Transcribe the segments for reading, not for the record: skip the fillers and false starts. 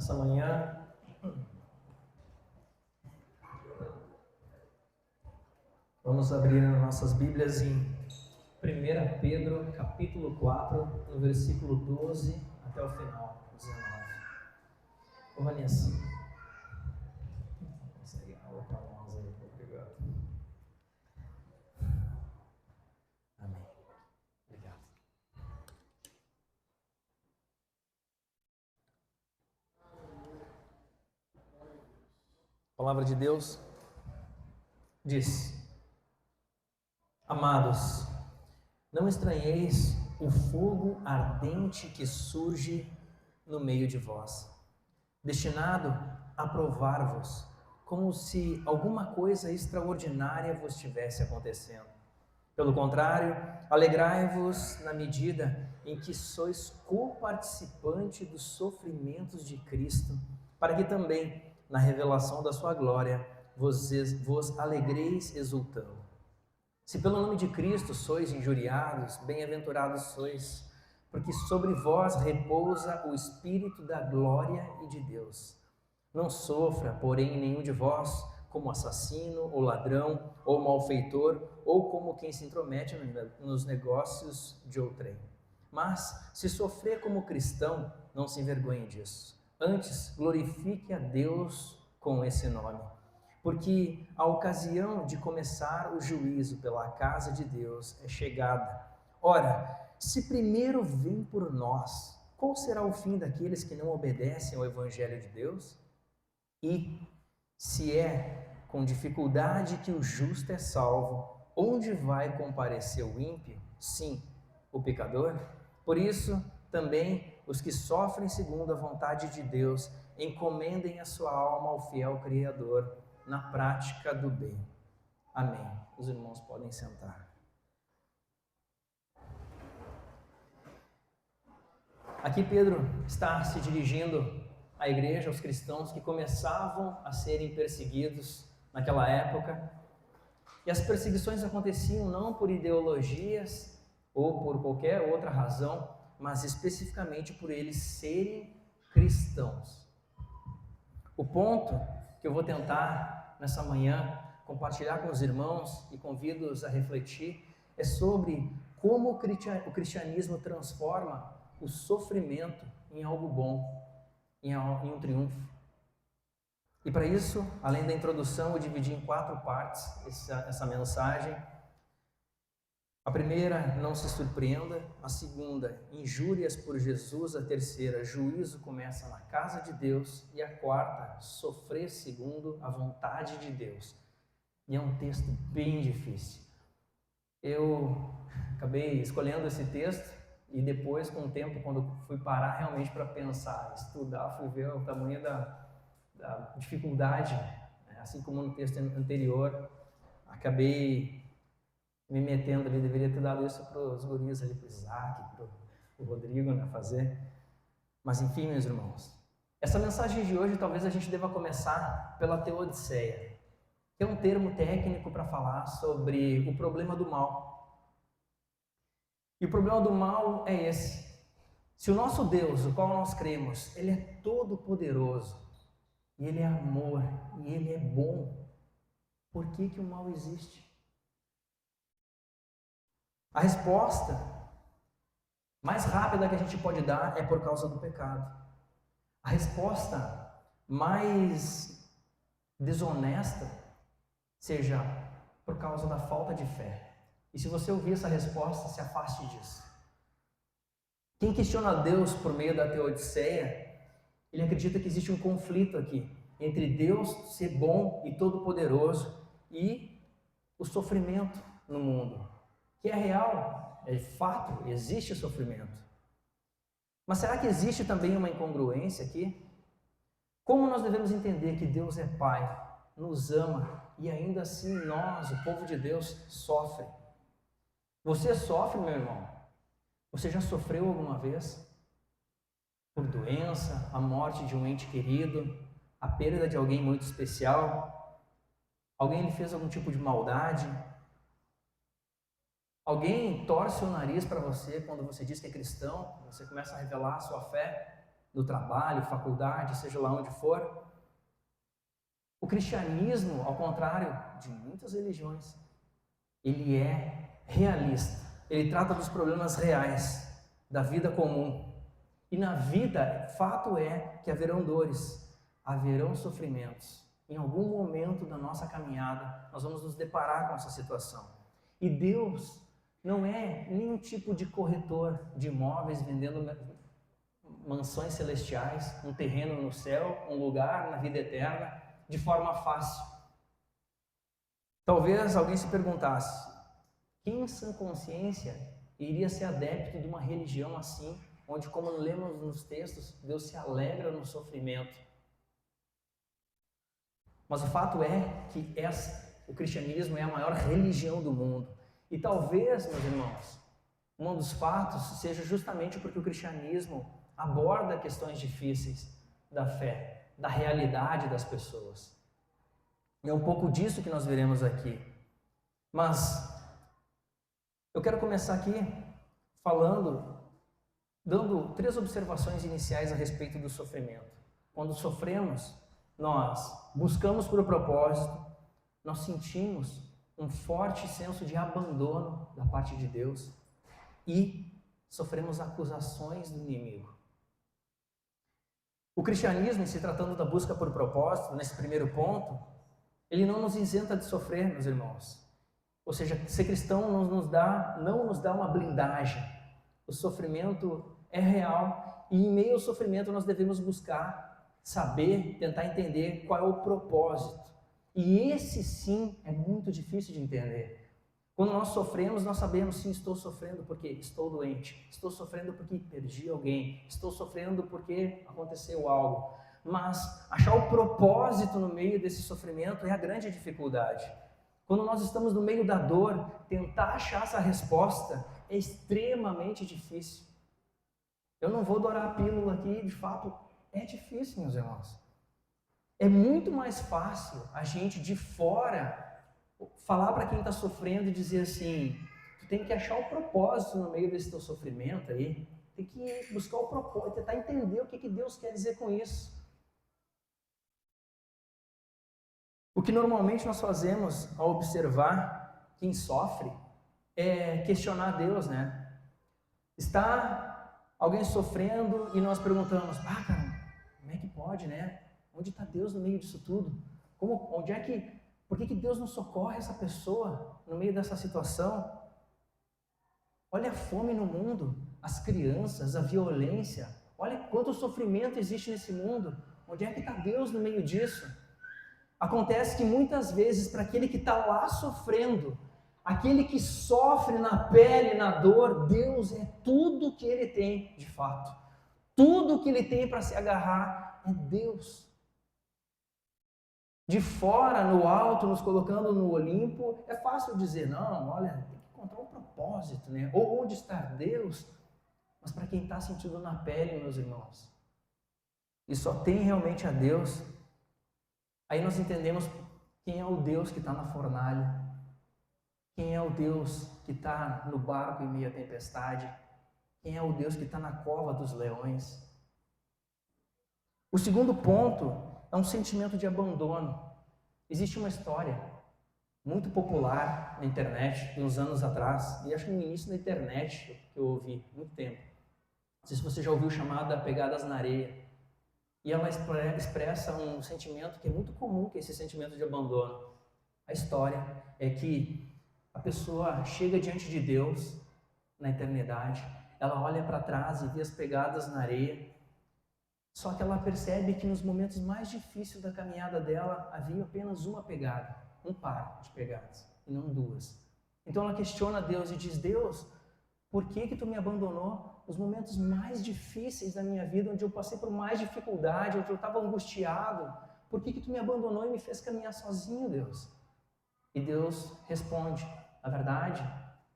Nessa manhã, vamos abrir nossas Bíblias em 1 Pedro, capítulo 4, no versículo 12 até o final, 19. Ô Vanessa, consegue aula para nós aí, obrigado. Amém. Obrigado. A palavra de Deus diz: Amados, não estranheis o fogo ardente que surge no meio de vós, destinado a provar-vos, como se alguma coisa extraordinária vos estivesse acontecendo. Pelo contrário, alegrai-vos na medida em que sois coparticipante dos sofrimentos de Cristo, para que também, na revelação da sua glória, vos alegreis exultando. Se pelo nome de Cristo sois injuriados, bem-aventurados sois, porque sobre vós repousa o Espírito da glória e de Deus. Não sofra, porém, nenhum de vós como assassino, ou ladrão, ou malfeitor, ou como quem se intromete nos negócios de outrem. Mas, se sofrer como cristão, não se envergonhe disso. Antes, glorifique a Deus com esse nome. Porque a ocasião de começar o juízo pela casa de Deus é chegada. Ora, se primeiro vem por nós, qual será o fim daqueles que não obedecem ao Evangelho de Deus? E, se é com dificuldade que o justo é salvo, onde vai comparecer o ímpio? Sim, o pecador. Por isso, também os que sofrem segundo a vontade de Deus, encomendem a sua alma ao fiel Criador, na prática do bem. Amém. Os irmãos podem sentar. Aqui Pedro está se dirigindo à igreja, aos cristãos que começavam a serem perseguidos naquela época. E as perseguições aconteciam não por ideologias ou por qualquer outra razão, mas especificamente por eles serem cristãos. O ponto que eu vou tentar nessa manhã compartilhar com os irmãos e convido-os a refletir é sobre como o cristianismo transforma o sofrimento em algo bom, em um triunfo. E para isso, além da introdução, eu dividi em 4 partes essa mensagem. A primeira, não se surpreenda. A segunda, injúrias por Jesus. A terceira, juízo começa na casa de Deus. E a quarta, sofrer segundo a vontade de Deus. E é um texto bem difícil. Eu acabei escolhendo esse texto e depois, com o tempo, quando fui parar realmente para pensar, estudar, fui ver o tamanho da dificuldade, assim como no texto anterior, acabei me metendo ali, deveria ter dado isso para os guris ali, para o Isaac, para o Rodrigo, né, fazer. Mas enfim, meus irmãos, essa mensagem de hoje talvez a gente deva começar pela teodiceia, que é um termo técnico para falar sobre o problema do mal. E o problema do mal é esse: se o nosso Deus, o qual nós cremos, Ele é todo poderoso, e Ele é amor, e Ele é bom, por que o mal existe? A resposta mais rápida que a gente pode dar é por causa do pecado. A resposta mais desonesta seja por causa da falta de fé. E se você ouvir essa resposta, se afaste disso. Quem questiona Deus por meio da teodiceia, ele acredita que existe um conflito aqui entre Deus ser bom e todo-poderoso e o sofrimento no mundo, que é real, é fato, existe sofrimento. Mas será que existe também uma incongruência aqui? Como nós devemos entender que Deus é Pai, nos ama e ainda assim nós, o povo de Deus, sofre? Você sofre, meu irmão? Você já sofreu alguma vez? Por doença, a morte de um ente querido, a perda de alguém muito especial? Alguém lhe fez algum tipo de maldade? Alguém torce o nariz para você quando você diz que é cristão? Você começa a revelar a sua fé? no trabalho, faculdade, seja lá onde for. O cristianismo, ao contrário de muitas religiões, ele é realista. Ele trata dos problemas reais da vida comum. E na vida, fato é que haverão dores, haverão sofrimentos. Em algum momento da nossa caminhada, nós vamos nos deparar com essa situação. E Deus não é nenhum tipo de corretor de imóveis vendendo mansões celestiais, um terreno no céu, um lugar na vida eterna, de forma fácil. Talvez alguém se perguntasse: quem em sã consciência iria ser adepto de uma religião assim, onde, como lemos nos textos, Deus se alegra no sofrimento? Mas o fato é que o cristianismo é a maior religião do mundo. E talvez, meus irmãos, um dos fatos seja justamente porque o cristianismo aborda questões difíceis da fé, da realidade das pessoas. E é um pouco disso que nós veremos aqui. Mas eu quero começar aqui dando 3 observações iniciais a respeito do sofrimento. Quando sofremos, nós buscamos por propósito, nós sentimos um forte senso de abandono da parte de Deus e sofremos acusações do inimigo. O cristianismo, em se tratando da busca por propósito, nesse primeiro ponto, ele não nos isenta de sofrer, meus irmãos. Ou seja, ser cristão não nos dá uma blindagem. O sofrimento é real e em meio ao sofrimento nós devemos buscar, saber, tentar entender qual é o propósito. E esse sim é muito difícil de entender. Quando nós sofremos, nós sabemos, sim, estou sofrendo porque estou doente, estou sofrendo porque perdi alguém, estou sofrendo porque aconteceu algo. Mas achar o propósito no meio desse sofrimento é a grande dificuldade. Quando nós estamos no meio da dor, tentar achar essa resposta é extremamente difícil. Eu não vou dourar a pílula aqui, de fato, é difícil, meus irmãos. É muito mais fácil a gente de fora falar para quem está sofrendo e dizer assim: tu tem que achar o propósito no meio desse teu sofrimento aí, tem que buscar o propósito, tentar entender o que Deus quer dizer com isso. O que normalmente nós fazemos ao observar quem sofre é questionar Deus, né? Está alguém sofrendo e nós perguntamos: cara, como é que pode, né? Onde está Deus no meio disso tudo? Por que Deus não socorre essa pessoa no meio dessa situação? Olha a fome no mundo, as crianças, a violência. Olha quanto sofrimento existe nesse mundo. Onde é que está Deus no meio disso? Acontece que muitas vezes, para aquele que está lá sofrendo, aquele que sofre na pele, na dor, Deus é tudo que ele tem de fato. Tudo que ele tem para se agarrar é Deus. De fora, no alto, nos colocando no Olimpo, é fácil dizer: não, olha, tem que encontrar um propósito, né? Ou onde está Deus? Mas para quem está sentindo na pele, meus irmãos, e só tem realmente a Deus, aí nós entendemos quem é o Deus que está na fornalha, quem é o Deus que está no barco em meio à tempestade, quem é o Deus que está na cova dos leões. O segundo ponto é um sentimento de abandono. Existe uma história muito popular na internet, uns anos atrás, e acho que no início da internet que eu ouvi, muito tempo. Não sei se você já ouviu, chamada Pegadas na Areia. E ela expressa um sentimento que é muito comum, que é esse sentimento de abandono. A história é que a pessoa chega diante de Deus na eternidade, ela olha para trás e vê as pegadas na areia, só que ela percebe que nos momentos mais difíceis da caminhada dela havia apenas uma pegada, um par de pegadas, e não 2. Então ela questiona Deus e diz: Deus, por que tu me abandonou nos momentos mais difíceis da minha vida, onde eu passei por mais dificuldade, onde eu estava angustiado? Por que tu me abandonou e me fez caminhar sozinho, Deus? E Deus responde: na verdade,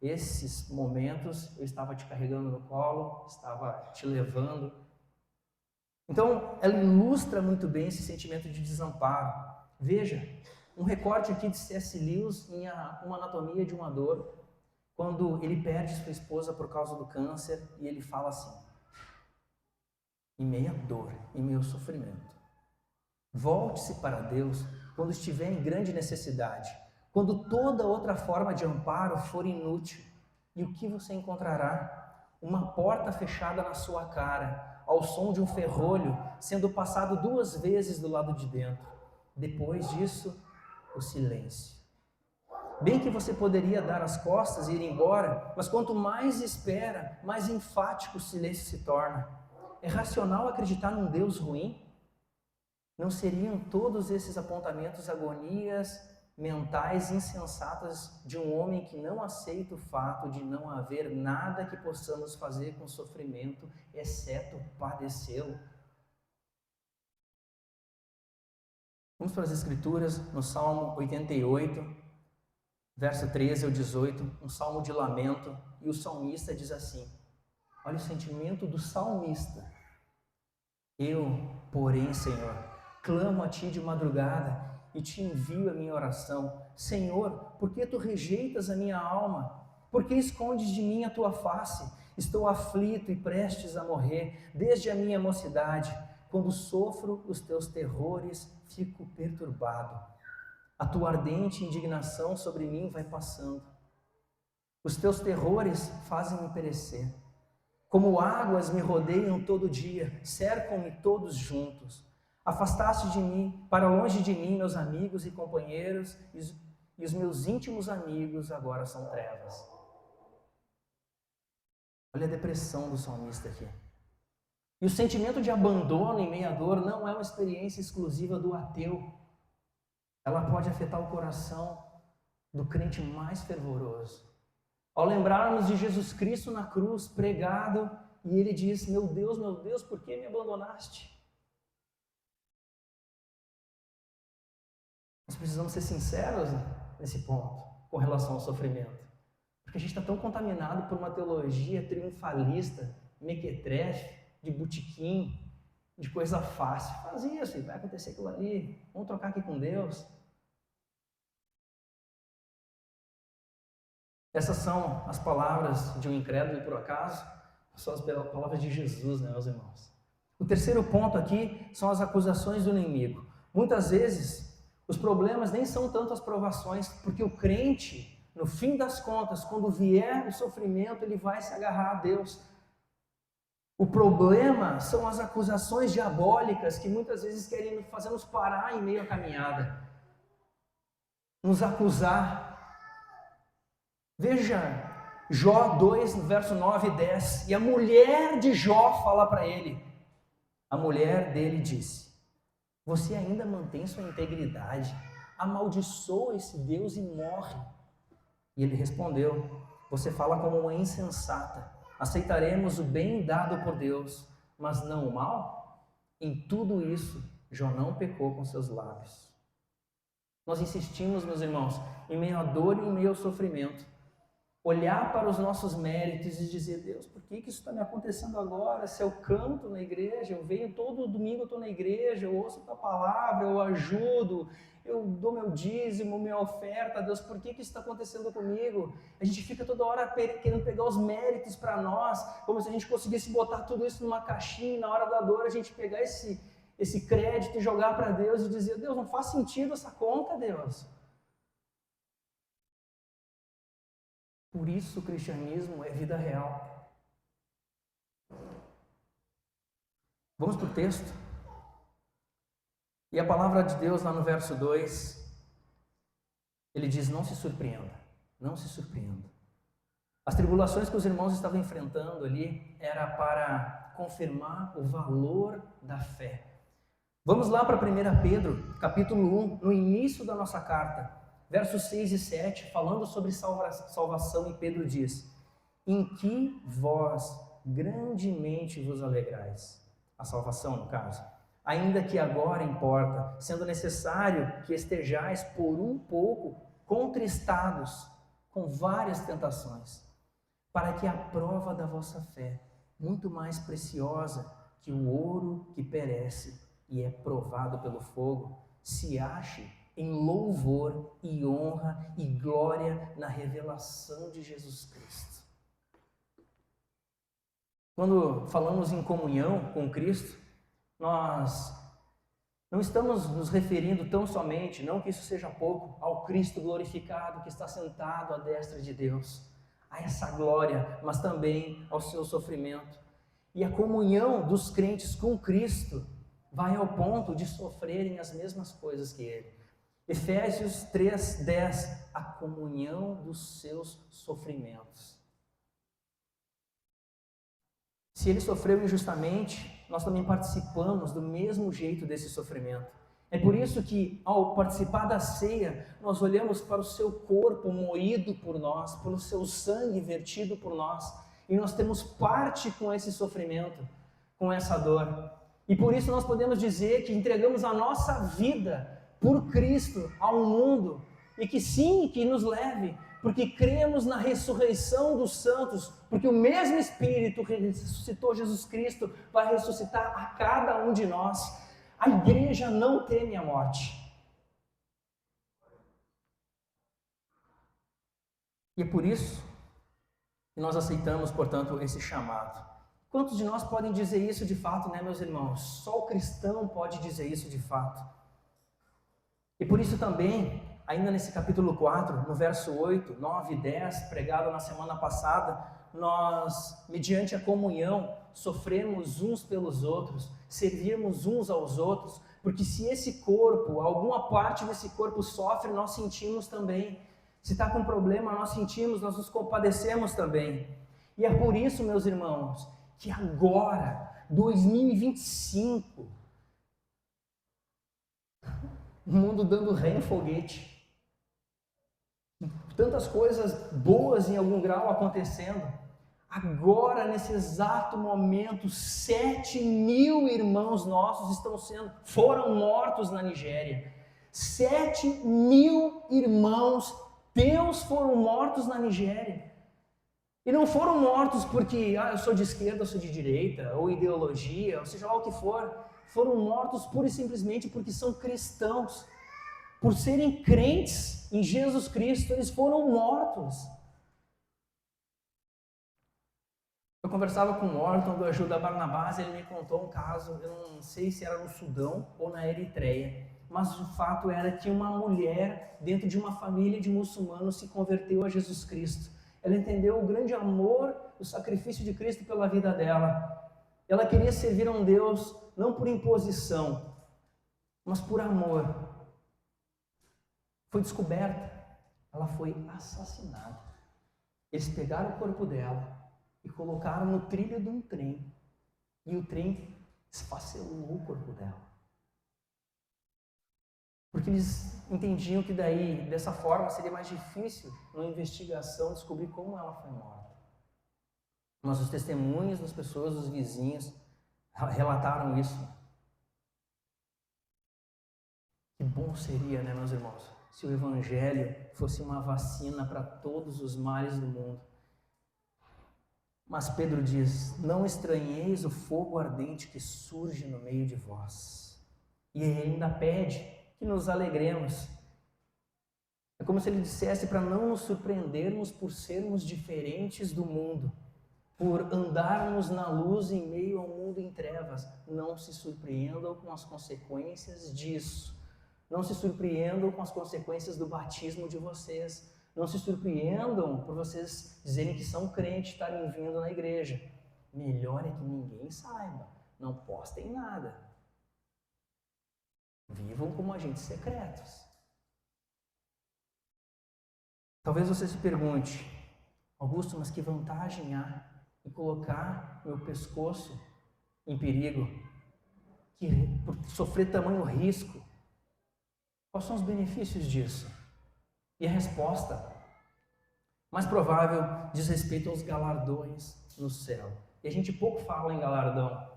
esses momentos eu estava te carregando no colo, estava te levando. Então, ela ilustra muito bem esse sentimento de desamparo. Veja, um recorte aqui de C.S. Lewis em Uma Anatomia de uma Dor, quando ele perde sua esposa por causa do câncer, e ele fala assim: em meio à dor, em meio ao sofrimento. Volte-se para Deus quando estiver em grande necessidade, quando toda outra forma de amparo for inútil. E o que você encontrará? Uma porta fechada na sua cara, ao som de um ferrolho sendo passado 2 vezes do lado de dentro. Depois disso, o silêncio. Bem que você poderia dar as costas e ir embora, mas quanto mais espera, mais enfático o silêncio se torna. É racional acreditar num Deus ruim? Não seriam todos esses apontamentos agonias mentais insensatas de um homem que não aceita o fato de não haver nada que possamos fazer com sofrimento, exceto padecê-lo? Vamos para as Escrituras, no Salmo 88, verso 13 ao 18, um salmo de lamento, e o salmista diz assim, olha o sentimento do salmista. Eu, porém, Senhor, clamo a Ti de madrugada e Te envio a minha oração. Senhor, por que Tu rejeitas a minha alma? Por que escondes de mim a Tua face? Estou aflito e prestes a morrer, desde a minha mocidade. Quando sofro os Teus terrores, fico perturbado. A Tua ardente indignação sobre mim vai passando. Os Teus terrores fazem-me perecer. Como águas me rodeiam todo dia, cercam-me todos juntos. Afastaste de mim, para longe de mim, meus amigos e companheiros, e os meus íntimos amigos agora são trevas. Olha a depressão do salmista aqui. E o sentimento de abandono em meio à dor não é uma experiência exclusiva do ateu. Ela pode afetar o coração do crente mais fervoroso. Ao lembrarmos de Jesus Cristo na cruz, pregado, e ele diz, meu Deus, por que me abandonaste? Nós precisamos ser sinceros nesse ponto, com relação ao sofrimento. Porque a gente está tão contaminado por uma teologia triunfalista, mequetrefe, de botequim, de coisa fácil. Faz isso e vai acontecer aquilo ali. Vamos trocar aqui com Deus. Essas são as palavras de um incrédulo, por acaso? São as palavras de Jesus, né, meus irmãos? O terceiro ponto aqui são as acusações do inimigo. Muitas vezes, os problemas nem são tanto as provações, porque o crente, no fim das contas, quando vier o sofrimento, ele vai se agarrar a Deus. O problema são as acusações diabólicas que muitas vezes querem fazer nos parar em meio à caminhada. Nos acusar. Veja, Jó 2, verso 9 e 10. E a mulher de Jó fala para ele. A mulher dele disse, você ainda mantém sua integridade, amaldiçoa esse Deus e morre. E ele respondeu, você fala como uma insensata. Aceitaremos o bem dado por Deus, mas não o mal? Em tudo isso, Jó não pecou com seus lábios. Nós insistimos, meus irmãos, em meio à dor e em meio ao sofrimento, olhar para os nossos méritos e dizer, Deus, por que isso está me acontecendo agora? Se eu canto na igreja, eu venho todo domingo, eu estou na igreja, eu ouço a tua palavra, eu ajudo, eu dou meu dízimo, minha oferta, Deus, por que isso está acontecendo comigo? A gente fica toda hora querendo pegar os méritos para nós, como se a gente conseguisse botar tudo isso numa caixinha e na hora da dor a gente pegar esse crédito e jogar para Deus e dizer, Deus, não faz sentido essa conta, Deus. Por isso o cristianismo é vida real. Vamos para o texto? E a palavra de Deus lá no verso 2, ele diz, não se surpreenda, não se surpreenda. As tribulações que os irmãos estavam enfrentando ali era para confirmar o valor da fé. Vamos lá para 1 Pedro, capítulo 1, no início da nossa carta, versos 6 e 7, falando sobre salvação, e Pedro diz, em que vós grandemente vos alegrais, a salvação no caso, ainda que agora importa, sendo necessário que estejais por um pouco contristados com várias tentações, para que a prova da vossa fé, muito mais preciosa que o ouro que perece e é provado pelo fogo, se ache em louvor e honra e glória na revelação de Jesus Cristo. Quando falamos em comunhão com Cristo, nós não estamos nos referindo tão somente, não que isso seja pouco, ao Cristo glorificado que está sentado à destra de Deus, a essa glória, mas também ao seu sofrimento. E a comunhão dos crentes com Cristo vai ao ponto de sofrerem as mesmas coisas que Ele. Efésios 3:10, a comunhão dos seus sofrimentos. Se Ele sofreu injustamente, nós também participamos do mesmo jeito desse sofrimento. É por isso que, ao participar da ceia, nós olhamos para o seu corpo moído por nós, pelo seu sangue vertido por nós, e nós temos parte com esse sofrimento, com essa dor. E por isso nós podemos dizer que entregamos a nossa vida por Cristo ao mundo, e que sim, que nos leve, porque cremos na ressurreição dos santos, porque o mesmo Espírito que ressuscitou Jesus Cristo vai ressuscitar a cada um de nós. A igreja não teme a morte. E é por isso que nós aceitamos, portanto, esse chamado. Quantos de nós podem dizer isso de fato, né, meus irmãos? Só o cristão pode dizer isso de fato. E por isso também, ainda nesse capítulo 4, no verso 8, 9 e 10, pregado na semana passada, nós, mediante a comunhão, sofremos uns pelos outros, servirmos uns aos outros, porque se esse corpo, alguma parte desse corpo sofre, nós sentimos também. Se está com problema, nós sentimos, nós nos compadecemos também. E é por isso, meus irmãos, que agora, 2025, o mundo dando ré em foguete, tantas coisas boas em algum grau acontecendo, agora nesse exato momento 7.000 irmãos nossos foram mortos na Nigéria. 7.000 irmãos teus foram mortos na Nigéria. E não foram mortos porque eu sou de esquerda, eu sou de direita, ou ideologia, ou seja lá o que for. Foram mortos pura e simplesmente porque são cristãos. Por serem crentes em Jesus Cristo, eles foram mortos. Eu conversava com o Morton do Ajuda Barnabás, ele me contou um caso, eu não sei se era no Sudão ou na Eritreia, mas o fato era que uma mulher dentro de uma família de muçulmanos se converteu a Jesus Cristo. Ela entendeu o grande amor, o sacrifício de Cristo pela vida dela. Ela queria servir a um Deus não por imposição, mas por amor. Foi descoberta, ela foi assassinada. Eles pegaram o corpo dela e colocaram no trilho de um trem, e o trem esfacelou o corpo dela. Porque eles entendiam que daí, dessa forma, seria mais difícil, na investigação, descobrir como ela foi morta. Mas os testemunhos das pessoas, dos vizinhos, relataram isso. Que bom seria, né, meus irmãos, se o Evangelho fosse uma vacina para todos os males do mundo. Mas Pedro diz, não estranheis o fogo ardente que surge no meio de vós. E ele ainda pede que nos alegremos. É como se ele dissesse para não nos surpreendermos por sermos diferentes do mundo, por andarmos na luz em meio ao mundo em trevas. Não se surpreendam com as consequências disso. Não se surpreendam com as consequências do batismo de vocês. Não se surpreendam por vocês dizerem que são crentes, estarem vindo na igreja. Melhor é que ninguém saiba. Não postem nada. Vivam como agentes secretos. Talvez você se pergunte, Augusto, mas que vantagem há em colocar meu pescoço em perigo, por sofrer tamanho risco? Quais são os benefícios disso? E a resposta mais provável diz respeito aos galardões no céu. E a gente pouco fala em galardão,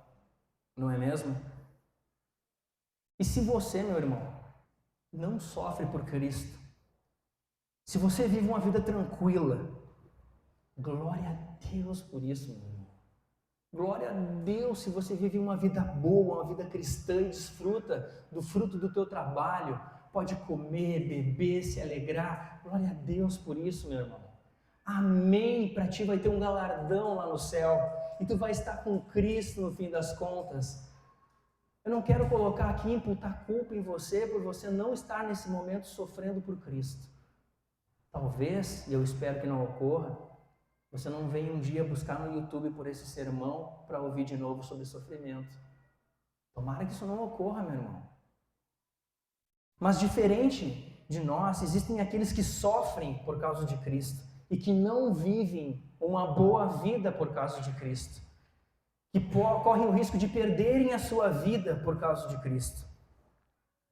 não é mesmo? E se você, meu irmão, não sofre por Cristo, se você vive uma vida tranquila, glória a Deus por isso, meu irmão. Glória a Deus se você vive uma vida boa, uma vida cristã e desfruta do fruto do teu trabalho, pode comer, beber, se alegrar. Glória a Deus por isso, meu irmão. Amém, para ti vai ter um galardão lá no céu. e tu vai estar com Cristo no fim das contas. Eu não quero colocar aqui, imputar culpa em você por você não estar nesse momento sofrendo por Cristo. Talvez, e eu espero que não ocorra, você não venha um dia buscar no YouTube por esse sermão para ouvir de novo sobre sofrimento. Tomara que isso não ocorra, meu irmão. Mas diferente de nós, existem aqueles que sofrem por causa de Cristo e que não vivem uma boa vida por causa de Cristo, que correm o risco de perderem a sua vida por causa de Cristo.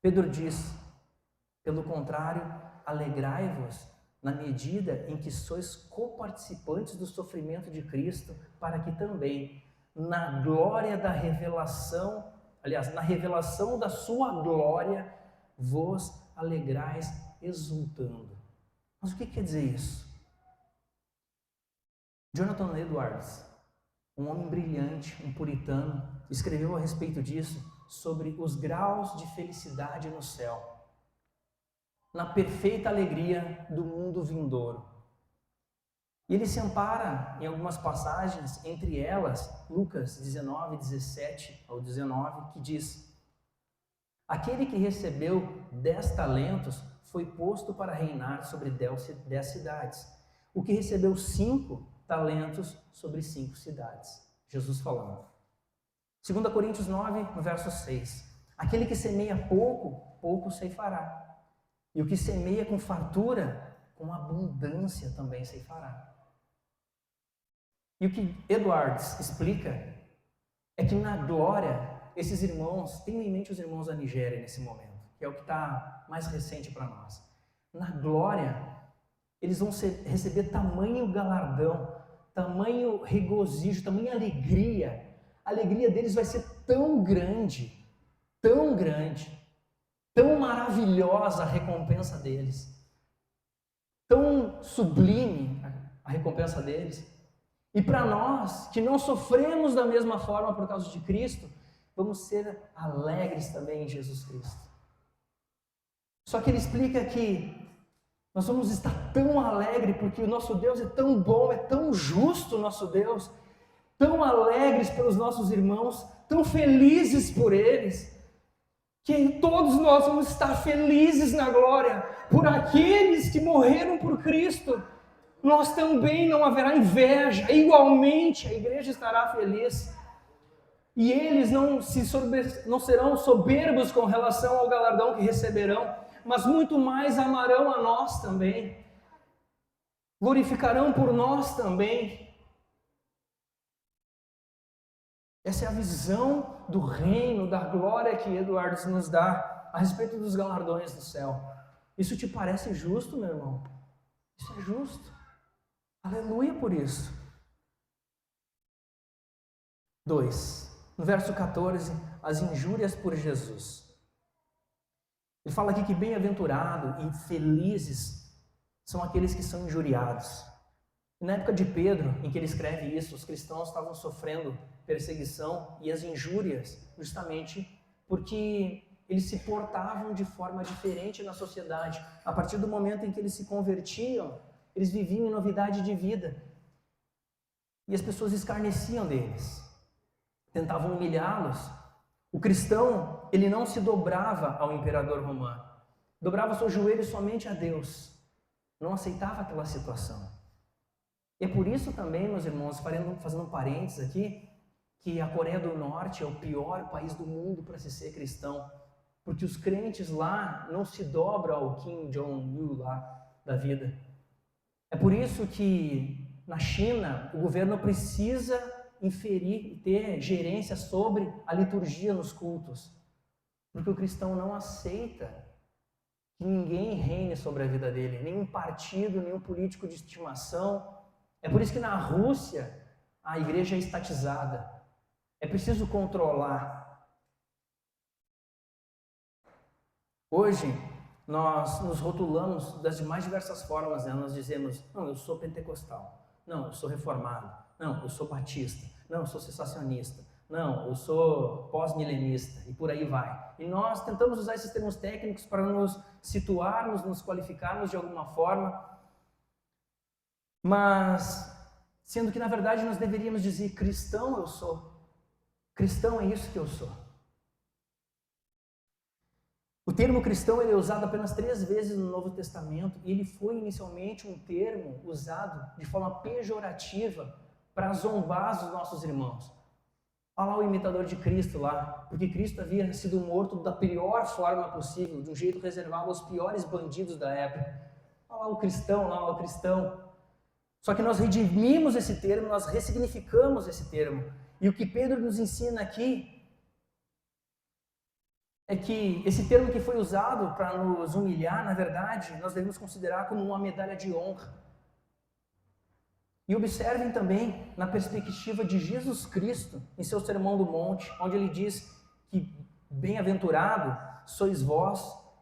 Pedro diz, pelo contrário, alegrai-vos na medida em que sois coparticipantes do sofrimento de Cristo, para que também, na glória da revelação, aliás, na revelação da sua glória, vos alegrais exultando. Mas o que quer dizer isso? Jonathan Edwards, um homem brilhante, um puritano, escreveu a respeito disso, sobre os graus de felicidade no céu, na perfeita alegria do mundo vindouro. E ele se ampara em algumas passagens, entre elas, Lucas 19, 17 ao 19, que diz: aquele que recebeu 10 talentos foi posto para reinar sobre 10 cidades. O que recebeu 5 talentos sobre 5 cidades. Jesus falando. 2 Coríntios 9, no verso 6. Aquele que semeia pouco, pouco ceifará. E o que semeia com fartura, com abundância também ceifará. E o que Edwards explica é que na glória, esses irmãos, tenham em mente os irmãos da Nigéria nesse momento, que é o que está mais recente para nós. Na glória, eles vão receber tamanho galardão, tamanho regozijo, tamanho alegria. A alegria deles vai ser tão grande, tão maravilhosa a recompensa deles, tão sublime a recompensa deles. E para nós, que não sofremos da mesma forma por causa de Cristo, vamos ser alegres também em Jesus Cristo. Só que ele explica que nós vamos estar tão alegres porque o nosso Deus é tão bom, é tão justo o nosso Deus, tão alegres pelos nossos irmãos, tão felizes por eles, que todos nós vamos estar felizes na glória por aqueles que morreram por Cristo. Nós também não haverá inveja, igualmente a igreja estará feliz. E eles não serão soberbos com relação ao galardão que receberão, mas muito mais amarão a nós também, glorificarão por nós também. Essa é a visão do reino, da glória que Edwards nos dá a respeito dos galardões do céu. Isso te parece justo, meu irmão? Isso é justo. Aleluia por isso. 2. No verso 14, as injúrias por Jesus. Ele fala aqui que bem-aventurado e felizes são aqueles que são injuriados. E na época de Pedro, em que ele escreve isso, os cristãos estavam sofrendo perseguição e as injúrias, justamente porque eles se portavam de forma diferente na sociedade. A partir do momento em que eles se convertiam, eles viviam em novidade de vida. E as pessoas escarneciam deles, tentavam humilhá-los. O cristão, ele não se dobrava ao imperador romano, dobrava seus joelhos somente a Deus, não aceitava aquela situação. E é por isso também, meus irmãos, fazendo um parênteses aqui, que a Coreia do Norte é o pior país do mundo para se ser cristão, porque os crentes lá não se dobram ao Kim Jong-il lá da vida. É por isso que na China o governo precisa inferir e ter gerência sobre a liturgia nos cultos, porque o cristão não aceita que ninguém reine sobre a vida dele, nenhum partido, nenhum político de estimação. É por isso que na Rússia a igreja é estatizada, é preciso controlar. Hoje nós nos rotulamos das mais diversas formas, né? Nós dizemos, não, eu sou pentecostal, não, eu sou reformado, não, eu sou batista, não, eu sou cessacionista, não, eu sou pós-milenista, e por aí vai. E nós tentamos usar esses termos técnicos para nos situarmos, nos qualificarmos de alguma forma, mas Sendo que, na verdade, nós deveríamos dizer: cristão eu sou. Cristão é isso que eu sou. O termo cristão ele é usado apenas 3 vezes no Novo Testamento e ele foi inicialmente um termo usado de forma pejorativa para zombar os nossos irmãos. Olha lá o imitador de Cristo lá, porque Cristo havia sido morto da pior forma possível, de um jeito reservado aos piores bandidos da época. Olha lá o cristão, lá o cristão. Só que nós redimimos esse termo, nós ressignificamos esse termo. E o que Pedro nos ensina aqui é que esse termo que foi usado para nos humilhar, na verdade, nós devemos considerar como uma medalha de honra. E observem também na perspectiva de Jesus Cristo, em seu Sermão do Monte, onde ele diz que bem-aventurado sois vós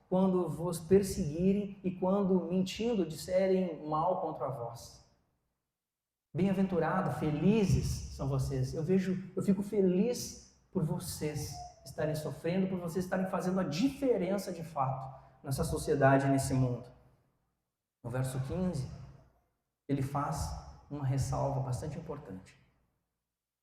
quando vos perseguirem e quando, mentindo, disserem mal contra vós. Bem-aventurado, felizes são vocês. Eu fico feliz por vocês estarem sofrendo, por vocês estarem fazendo a diferença de fato nessa sociedade, nesse mundo. No verso 15, ele faz uma ressalva bastante importante.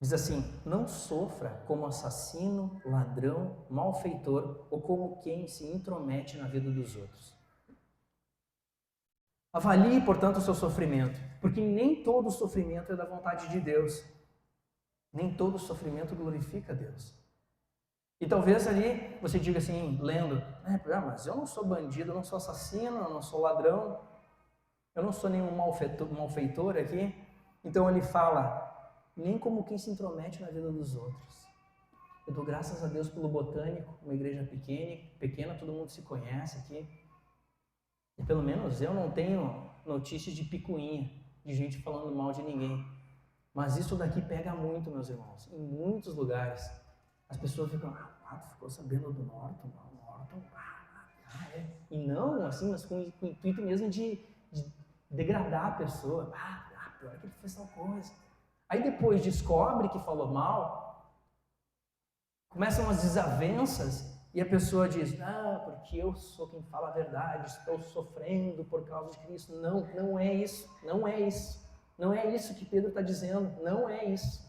Diz assim: não sofra como assassino, ladrão, malfeitor ou como quem se intromete na vida dos outros. Avalie, portanto, o seu sofrimento, porque nem todo sofrimento é da vontade de Deus. Nem todo sofrimento glorifica a Deus. E talvez ali você diga assim, lendo: mas eu não sou bandido, eu não sou assassino, eu não sou ladrão, eu não sou nenhum malfeitor aqui. Então ele fala: nem como quem se intromete na vida dos outros. Eu dou graças a Deus pelo Botânico, uma igreja pequena, todo mundo se conhece aqui. E pelo menos eu não tenho notícias de picuinha, de gente falando mal de ninguém. Mas isso daqui pega muito, meus irmãos. Em muitos lugares, as pessoas ficam: tu ficou sabendo do Norton? E não, assim, mas com o intuito mesmo de degradar a pessoa. Pior que ele fez tal coisa. Aí depois descobre que falou mal, começam as desavenças e a pessoa diz: porque eu sou quem fala a verdade, estou sofrendo por causa de Cristo. Não, não é isso, não é isso. Não é isso que Pedro está dizendo, não é isso.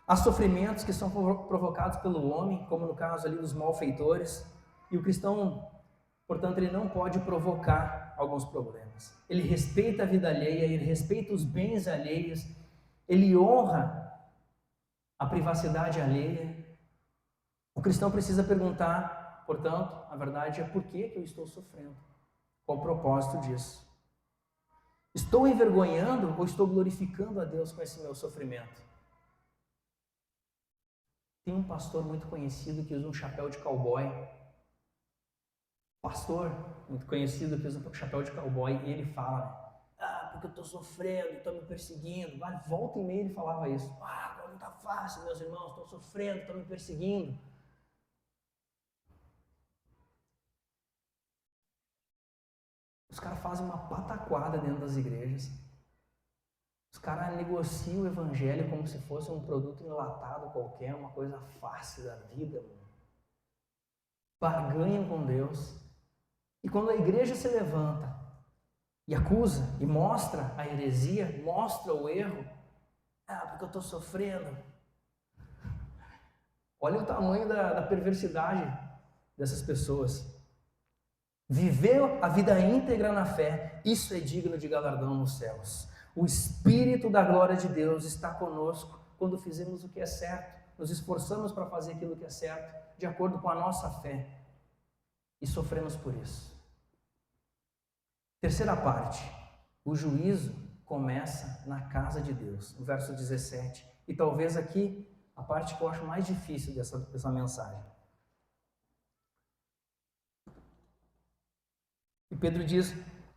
Há sofrimentos que são provocados pelo homem, como no caso ali dos malfeitores, e o cristão, portanto, ele não pode provocar alguns problemas. Ele respeita a vida alheia, ele respeita os bens alheios, ele honra a privacidade alheia. O cristão precisa perguntar, portanto, a verdade é: por que eu estou sofrendo? Qual o propósito disso? Estou envergonhando ou estou glorificando a Deus com esse meu sofrimento? Tem um pastor muito conhecido que usa um chapéu de cowboy. Pastor muito conhecido que usa um chapéu de cowboy, e ele fala: porque eu estou sofrendo, estão me perseguindo. Volta e meia ele falava isso: agora não está fácil, meus irmãos, estou sofrendo, estão me perseguindo. Os caras fazem uma pataquada dentro das igrejas. Os caras negociam o evangelho como se fosse um produto enlatado qualquer, uma coisa fácil da vida, mano. Barganham com Deus. E quando a igreja se levanta e acusa, e mostra a heresia, mostra o erro, porque eu estou sofrendo. Olha o tamanho da perversidade dessas pessoas. Viver a vida íntegra na fé, isso é digno de galardão nos céus. O Espírito da glória de Deus está conosco quando fizemos o que é certo, nos esforçamos para fazer aquilo que é certo, de acordo com a nossa fé, e sofremos por isso. Terceira parte: o juízo começa na casa de Deus, no verso 17. E talvez aqui a parte que eu acho mais difícil dessa mensagem. E Pedro diz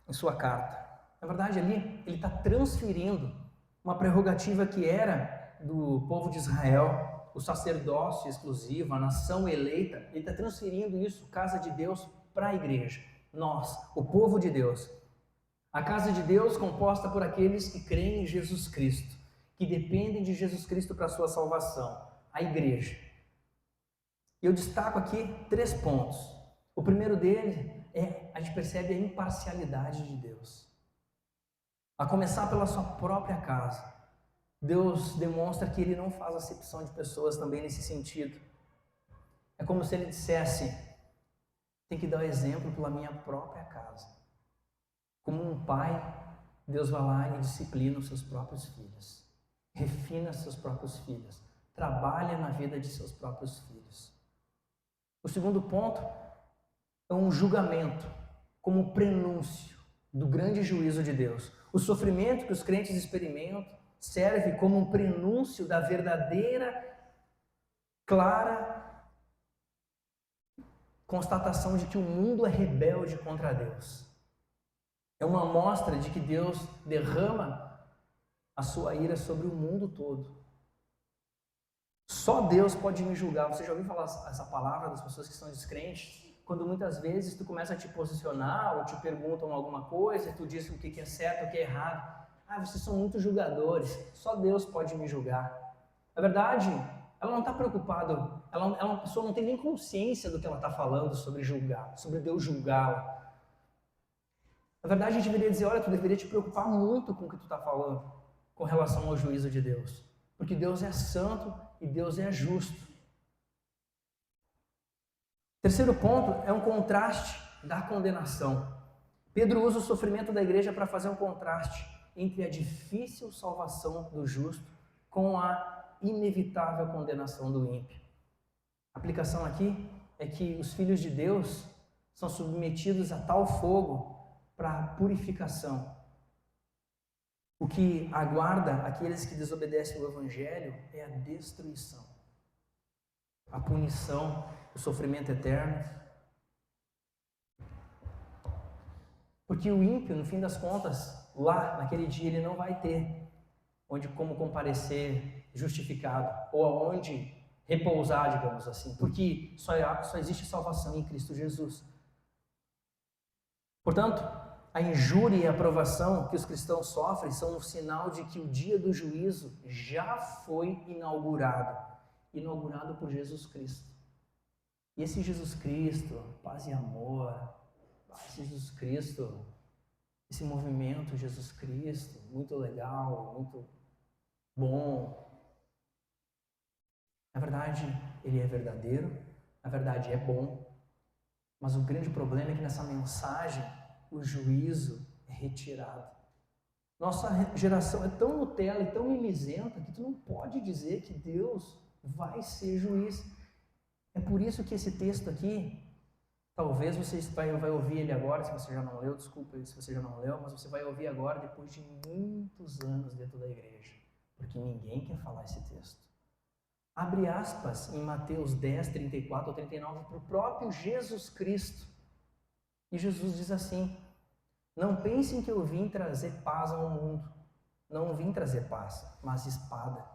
em sua carta, na verdade ali ele está transferindo uma prerrogativa que era do povo de Israel, o sacerdócio exclusivo, a nação eleita. Ele está transferindo isso, casa de Deus, para a igreja. Nós, o povo de Deus. A casa de Deus composta por aqueles que creem em Jesus Cristo, que dependem de Jesus Cristo para a sua salvação, a igreja. Eu destaco aqui 3 pontos. O primeiro dele a gente percebe a imparcialidade de Deus. A começar pela sua própria casa. Deus demonstra que Ele não faz acepção de pessoas também nesse sentido. É como se Ele dissesse: tem que dar o exemplo pela minha própria casa. Como um pai, Deus vai lá e disciplina os seus próprios filhos, refina seus próprios filhos, trabalha na vida de seus próprios filhos. O segundo ponto é um julgamento como prenúncio do grande juízo de Deus. O sofrimento que os crentes experimentam serve como um prenúncio da verdadeira, clara constatação de que o mundo é rebelde contra Deus. É uma amostra de que Deus derrama a sua ira sobre o mundo todo. Só Deus pode me julgar. Você já ouviu falar essa palavra das pessoas que são descrentes? Quando muitas vezes tu começa a te posicionar ou te perguntam alguma coisa e tu diz o que é certo, o que é errado. Vocês são muito julgadores. Só Deus pode me julgar. Na verdade, ela não está preocupada. Uma pessoa não tem nem consciência do que ela está falando sobre julgar, sobre Deus julgá-la. Na verdade, a gente deveria dizer: olha, tu deveria te preocupar muito com o que tu está falando com relação ao juízo de Deus. Porque Deus é santo e Deus é justo. Terceiro ponto é um contraste da condenação. Pedro usa o sofrimento da igreja para fazer um contraste entre a difícil salvação do justo com a inevitável condenação do ímpio. A aplicação aqui é que os filhos de Deus são submetidos a tal fogo para purificação. O que aguarda aqueles que desobedecem o Evangelho é a destruição, a punição, o sofrimento eterno. Porque o ímpio, no fim das contas, lá naquele dia, ele não vai ter como comparecer justificado, ou aonde repousar, digamos assim, porque só existe salvação em Cristo Jesus. Portanto, a injúria e a provação que os cristãos sofrem são um sinal de que o dia do juízo já foi inaugurado por Jesus Cristo. E esse Jesus Cristo, paz e amor, esse Jesus Cristo, esse movimento Jesus Cristo, muito legal, muito bom. Na verdade, ele é verdadeiro, na verdade é bom, mas o grande problema é que nessa mensagem o juízo é retirado. Nossa geração é tão Nutella e tão mimizenta que tu não pode dizer que Deus vai ser juiz. É por isso que esse texto aqui, talvez você vai ouvir ele agora, se você já não leu, desculpa se você já não leu, mas você vai ouvir agora depois de muitos anos dentro da igreja, porque ninguém quer falar esse texto. Abre aspas em Mateus 10, 34 ou 39 para o próprio Jesus Cristo. E Jesus diz assim: não pensem que eu vim trazer paz ao mundo. Não vim trazer paz, mas espada.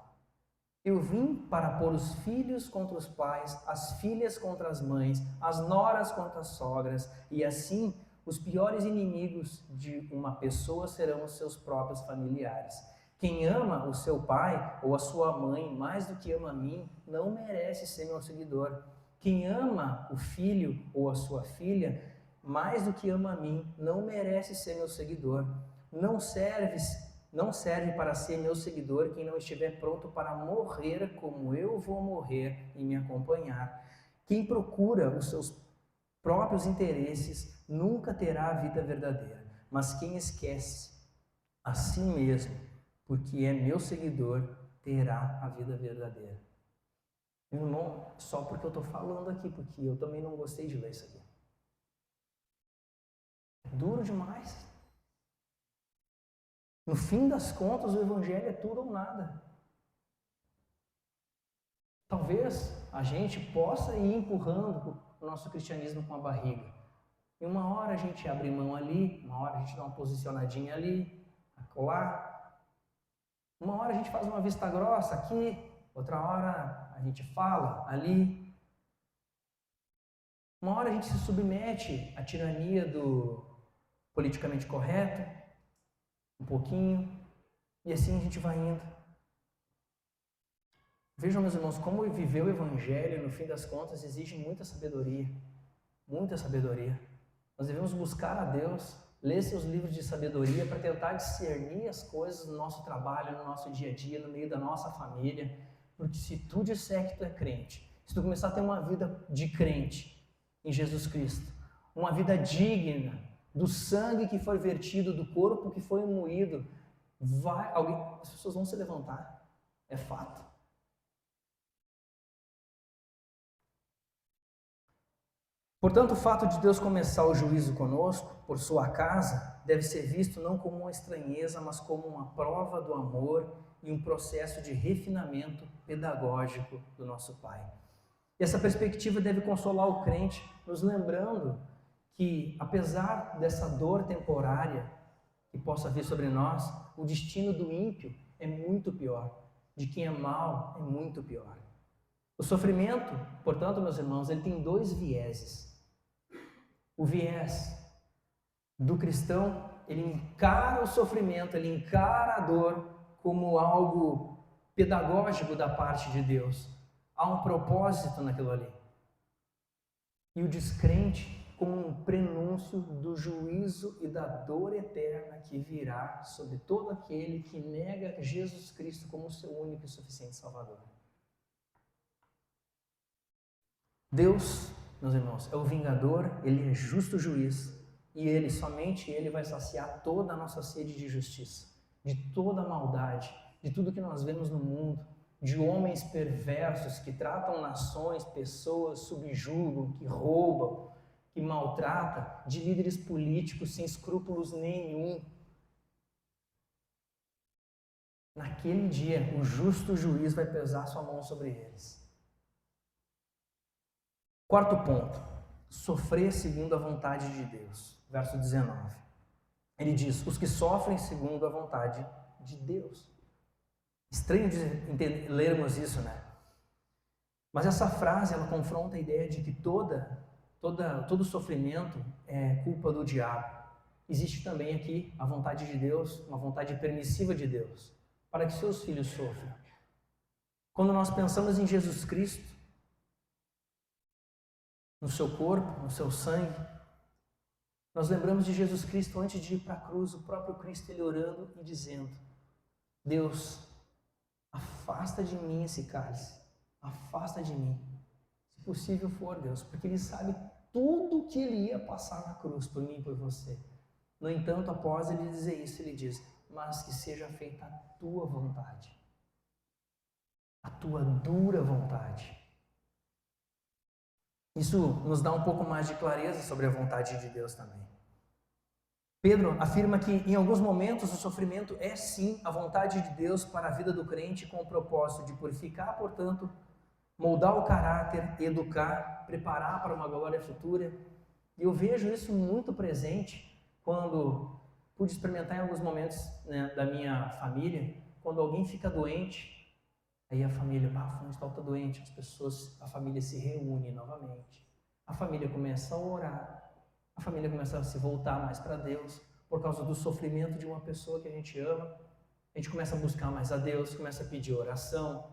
Eu vim para pôr os filhos contra os pais, as filhas contra as mães, as noras contra as sogras, e assim os piores inimigos de uma pessoa serão os seus próprios familiares. Quem ama o seu pai ou a sua mãe mais do que ama a mim, não merece ser meu seguidor. Quem ama o filho ou a sua filha mais do que ama a mim, não merece ser meu seguidor. Não serve para ser meu seguidor quem não estiver pronto para morrer como eu vou morrer e me acompanhar. Quem procura os seus próprios interesses nunca terá a vida verdadeira, mas quem esquece a si mesmo, porque é meu seguidor, terá a vida verdadeira. Meu irmão, só porque eu estou falando aqui, porque eu também não gostei de ler isso aqui. É duro demais. No fim das contas, o Evangelho é tudo ou nada. Talvez a gente possa ir empurrando o nosso cristianismo com a barriga. E uma hora a gente abre mão ali, uma hora a gente dá uma posicionadinha ali, acolá. Uma hora a gente faz uma vista grossa aqui, outra hora a gente fala ali. Uma hora a gente se submete à tirania do politicamente correto, um pouquinho, e assim a gente vai indo. Vejam, meus irmãos, como viver o Evangelho, no fim das contas, exige muita sabedoria. Muita sabedoria. Nós devemos buscar a Deus, Lê seus livros de sabedoria para tentar discernir as coisas no nosso trabalho, no nosso dia a dia, no meio da nossa família. Porque se tu disser que tu é crente, se tu começar a ter uma vida de crente em Jesus Cristo, uma vida digna do sangue que foi vertido, do corpo que foi moído, as pessoas vão se levantar. É fato. Portanto, o fato de Deus começar o juízo conosco, por sua casa, deve ser visto não como uma estranheza, mas como uma prova do amor e um processo de refinamento pedagógico do nosso Pai. E essa perspectiva deve consolar o crente, nos lembrando que, apesar dessa dor temporária que possa vir sobre nós, o destino do ímpio é muito pior, de quem é mau é muito pior. O sofrimento, portanto, meus irmãos, ele tem dois vieses. O viés do cristão, ele encara o sofrimento, ele encara a dor como algo pedagógico da parte de Deus. Há um propósito naquilo ali. E o descrente como um prenúncio do juízo e da dor eterna que virá sobre todo aquele que nega Jesus Cristo como seu único e suficiente Salvador. Deus, meus irmãos, é o vingador, Ele é justo juiz, e Ele, somente Ele vai saciar toda a nossa sede de justiça, de toda a maldade, de tudo que nós vemos no mundo, de homens perversos que tratam nações, pessoas, subjugam, que roubam, que maltratam, de líderes políticos sem escrúpulos nenhum. Naquele dia, o justo juiz vai pesar sua mão sobre eles. Quarto ponto, sofrer segundo a vontade de Deus. Verso 19. Ele diz, os que sofrem segundo a vontade de Deus. Estranho de lermos isso, né? Mas essa frase, ela confronta a ideia de que todo sofrimento é culpa do diabo. Existe também aqui a vontade de Deus, uma vontade permissiva de Deus, para que seus filhos sofram. Quando nós pensamos em Jesus Cristo, no seu corpo, no seu sangue, nós lembramos de Jesus Cristo antes de ir para a cruz, o próprio Cristo, ele orando e dizendo, Deus, afasta de mim esse cálice, afasta de mim, se possível for, Deus, porque Ele sabe tudo que Ele ia passar na cruz por mim e por você. No entanto, após Ele dizer isso, Ele diz, mas que seja feita a Tua vontade, a Tua dura vontade. Isso nos dá um pouco mais de clareza sobre a vontade de Deus também. Pedro afirma que em alguns momentos o sofrimento é sim a vontade de Deus para a vida do crente com o propósito de purificar, portanto, moldar o caráter, educar, preparar para uma glória futura. E eu vejo isso muito presente quando pude experimentar em alguns momentos, né, da minha família, quando alguém fica doente, aí a família, fulano de tal está doente, a família se reúne novamente, a família começa a orar, a família começa a se voltar mais para Deus, por causa do sofrimento de uma pessoa que a gente ama, a gente começa a buscar mais a Deus, começa a pedir oração.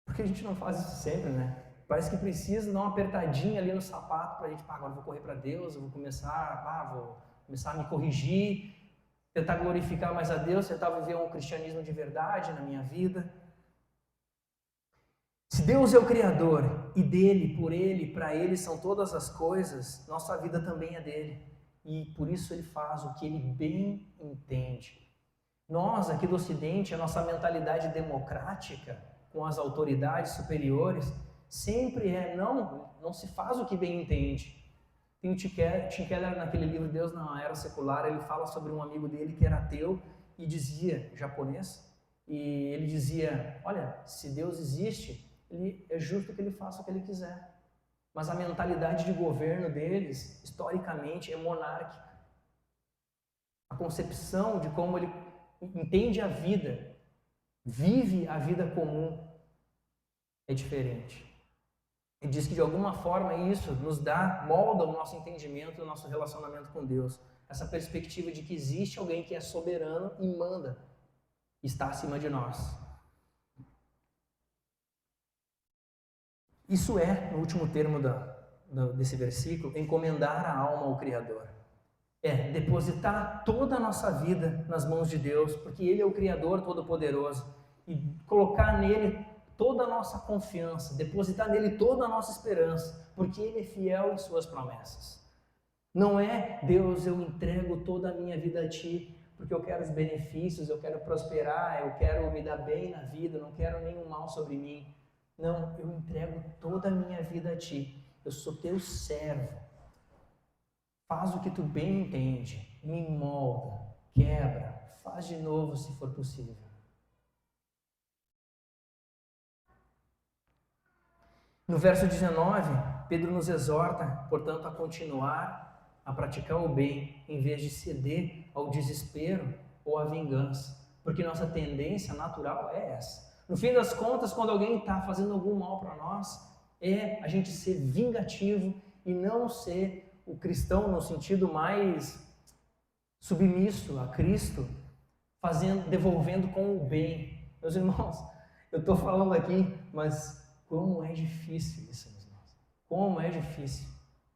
Porque a gente não faz isso sempre, né? Parece que precisa dar uma apertadinha ali no sapato para a gente, agora eu vou correr para Deus, eu vou começar a me corrigir, tentar glorificar mais a Deus, tentar viver um cristianismo de verdade na minha vida. Se Deus é o Criador e dele, por ele, para ele são todas as coisas, nossa vida também é dele. E por isso ele faz o que ele bem entende. Nós aqui do Ocidente, a nossa mentalidade democrática com as autoridades superiores sempre não se faz o que bem entende. Tem o Tim Keller naquele livro Deus na Era Secular, ele fala sobre um amigo dele que era ateu e dizia, japonês, e ele dizia, olha, se Deus existe, é justo que ele faça o que ele quiser. Mas a mentalidade de governo deles, historicamente, é monárquica. A concepção de como ele entende a vida, vive a vida comum, é diferente. Ele diz que de alguma forma isso molda o nosso entendimento, o nosso relacionamento com Deus. Essa perspectiva de que existe alguém que é soberano e manda, está acima de nós. Isso é, no último termo desse versículo, encomendar a alma ao Criador. É depositar toda a nossa vida nas mãos de Deus, porque Ele é o Criador Todo-Poderoso, e colocar nele toda a nossa confiança, depositar nele toda a nossa esperança, porque Ele é fiel em suas promessas. Não é, Deus, eu entrego toda a minha vida a Ti, porque eu quero os benefícios, eu quero prosperar, eu quero me dar bem na vida, não quero nenhum mal sobre mim. Não, eu entrego toda a minha vida a Ti, eu sou Teu servo. Faz o que Tu bem entende, me molda, quebra, faz de novo se for possível. No verso 19, Pedro nos exorta, portanto, a continuar a praticar o bem, em vez de ceder ao desespero ou à vingança, porque nossa tendência natural é essa. No fim das contas, quando alguém está fazendo algum mal para nós, é a gente ser vingativo e não ser o cristão no sentido mais submisso a Cristo, devolvendo com o bem. Meus irmãos, eu estou falando aqui, mas como é difícil isso, meus irmãos. Como é difícil.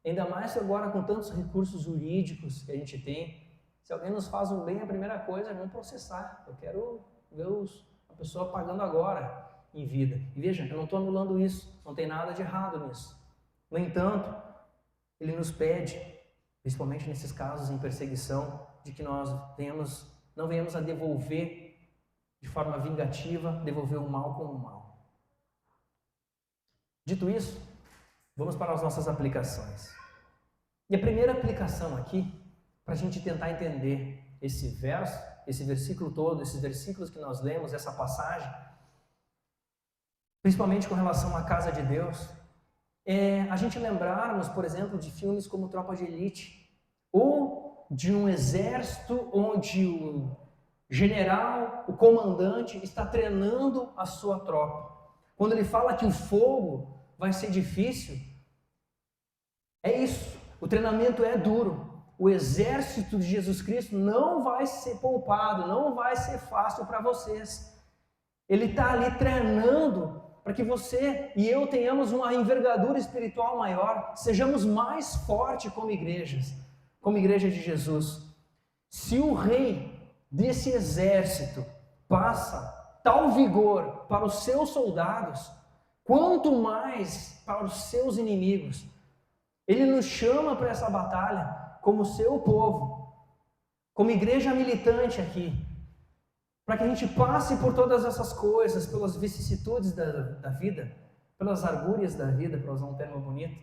Ainda mais agora com tantos recursos jurídicos que a gente tem. Se alguém nos faz um bem, a primeira coisa é vamos processar. Eu quero ver a pessoa pagando agora em vida. E veja, eu não estou anulando isso, não tem nada de errado nisso. No entanto, Ele nos pede, principalmente nesses casos em perseguição, de que nós não venhamos a devolver de forma vingativa, devolver o mal com o mal. Dito isso, vamos para as nossas aplicações. E a primeira aplicação aqui, para a gente tentar entender esse verso, esse versículo todo, esses versículos que nós lemos, essa passagem, principalmente com relação à casa de Deus, é a gente lembrarmos, por exemplo, de filmes como Tropa de Elite, ou de um exército onde o general, o comandante, está treinando a sua tropa. Quando ele fala que o fogo vai ser difícil, é isso. O treinamento é duro. O exército de Jesus Cristo não vai ser poupado, não vai ser fácil para vocês. Ele está ali treinando para que você e eu tenhamos uma envergadura espiritual maior, sejamos mais fortes como igreja de Jesus. Se o rei desse exército passa tal vigor para os seus soldados, quanto mais para os seus inimigos. Ele nos chama para essa batalha como seu povo, como igreja militante aqui, para que a gente passe por todas essas coisas, pelas vicissitudes da vida, pelas argúrias da vida, para usar um termo bonito,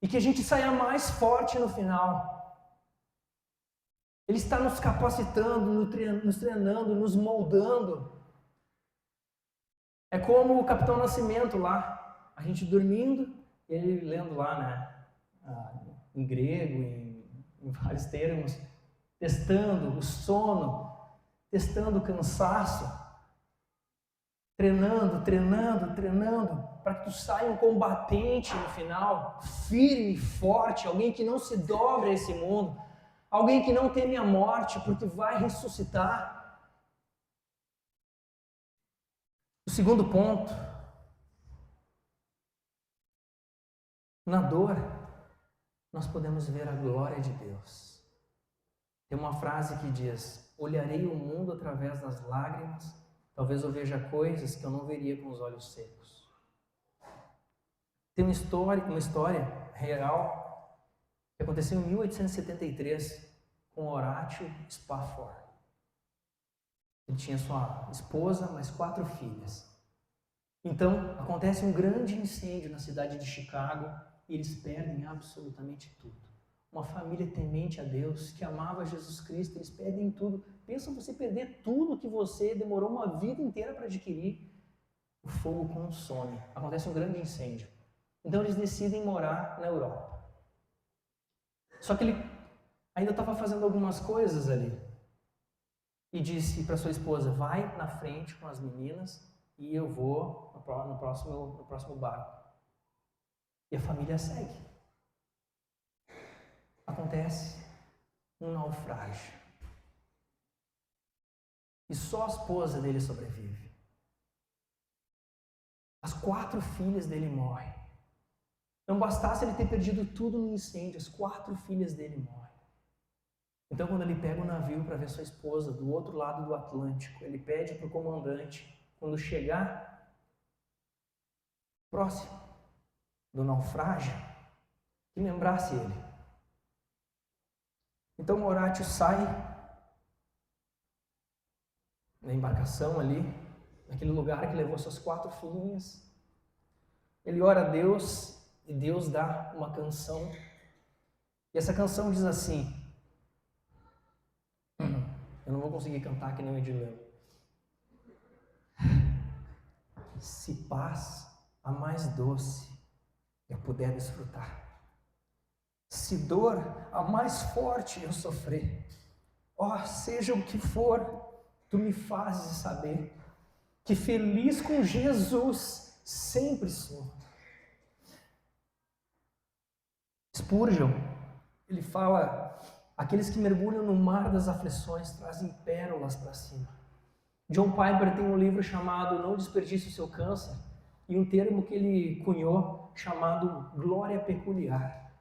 e que a gente saia mais forte no final. Ele está nos capacitando, nos treinando, nos moldando. É como o Capitão Nascimento lá, a gente dormindo, ele lendo lá, né? Em grego, em vários termos, testando o sono, testando o cansaço, treinando, para que tu saia um combatente no final, firme, forte, alguém que não se dobre a esse mundo, alguém que não teme a morte, porque vai ressuscitar. O segundo ponto, na dor, nós podemos ver a glória de Deus. Tem uma frase que diz: olharei o mundo através das lágrimas, talvez eu veja coisas que eu não veria com os olhos secos. Tem uma história real que aconteceu em 1873 com Horatio Spafford. Ele tinha sua esposa, mais 4 filhas. Então, acontece um grande incêndio na cidade de Chicago e eles perdem absolutamente tudo. Uma família temente a Deus, que amava Jesus Cristo, eles perdem tudo. Pensa você perder tudo que você demorou uma vida inteira para adquirir. O fogo consome. Acontece um grande incêndio. Então eles decidem morar na Europa. Só que ele ainda estava fazendo algumas coisas ali. E disse para sua esposa: vai na frente com as meninas e eu vou no próximo barco. E a família segue. Acontece um naufrágio. E só a esposa dele sobrevive. As 4 filhas dele morrem. Não bastasse ele ter perdido tudo no incêndio, as 4 filhas dele morrem. Então, quando ele pega o navio para ver sua esposa do outro lado do Atlântico, ele pede para o comandante, quando chegar próximo do naufrágio, que lembrasse ele. Então, Horácio sai na embarcação ali, naquele lugar que levou suas 4 filhinhas. Ele ora a Deus e Deus dá uma canção. E essa canção diz assim, eu não vou conseguir cantar que nem o Edileu. Se paz a mais doce eu puder desfrutar, se dor a mais forte eu sofrer, ó, seja o que for, tu me fazes saber que feliz com Jesus sempre sou. Spurgeon, ele fala, aqueles que mergulham no mar das aflições trazem pérolas para cima. John Piper tem um livro chamado Não Desperdice o Seu Câncer, e um termo que ele cunhou chamado glória peculiar.